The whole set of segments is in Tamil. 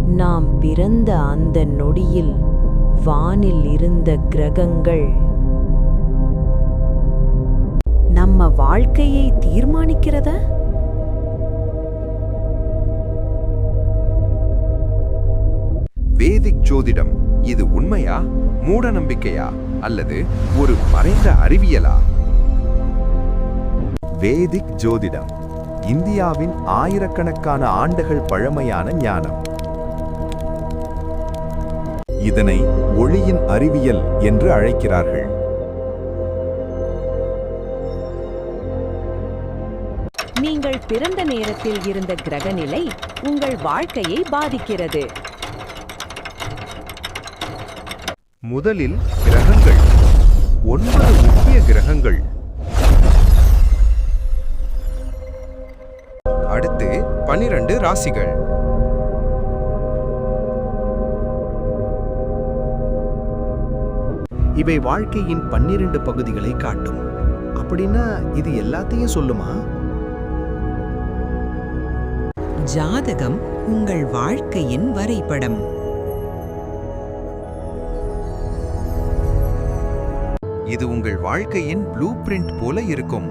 நாம் பிறந்த அந்த நொடியில் வானில் இருந்த கிரகங்கள் நம்ம வாழ்க்கையை தீர்மானிக்கிறத? வேதிக் ஜோதிடம் இது உண்மையா, மூட நம்பிக்கையா, அல்லது ஒரு மறைந்த அறிவியலா? வேதிக் ஜோதிடம் இந்தியாவின் ஆயிரக்கணக்கான ஆண்டுகள் பழமையான ஞானம். இதனை ஒளியின் அறிவியல் என்று அழைக்கிறார்கள். நீங்கள் பிறந்த நேரத்தில் இருந்த கிரகநிலை உங்கள் வாழ்க்கையை பாதிக்கிறது. முதலில் கிரகங்கள். 9 முக்கிய கிரகங்கள். அடுத்து 12 ராசிகள். இவை வாழ்க்கையின் 12 பகுதிகளை காட்டும். அப்படின்னா இது எல்லாத்தையும் சொல்லுமா? ஜாதகம் உங்கள் வாழ்க்கையின் வரைபடம். இது உங்கள் வாழ்க்கையின் ப்ளூ பிரிண்ட் போல இருக்கும்.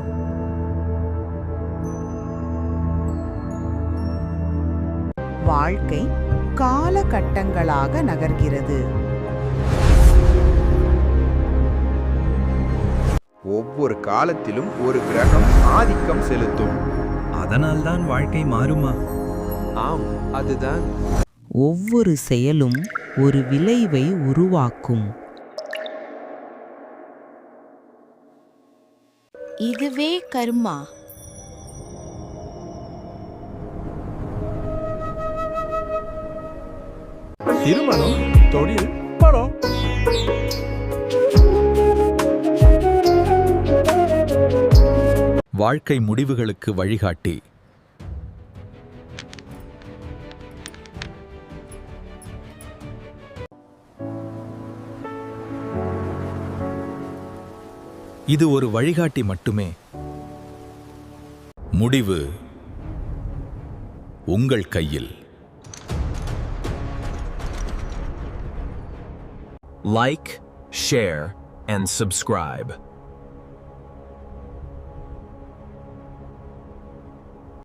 வாழ்க்கை காலகட்டங்களாக நகர்கிறது. ஒவ்வொரு காலத்திலும் ஒரு கிரகம் ஆதிக்கம் செலுத்தும். அதனால்தான் வாழ்க்கை மாறுமா? ஆம், அதுதான். ஒவ்வொரு செயலும் ஒரு விளைவை உருவாக்கும். இதுவே கர்மா. திருமணம், தொழில், பணம். வாழ்க்கை முடிவுகளுக்கு வழிகாட்டி. இது ஒரு வழிகாட்டி மட்டுமே. முடிவு உங்கள் கையில். Like, share, and subscribe.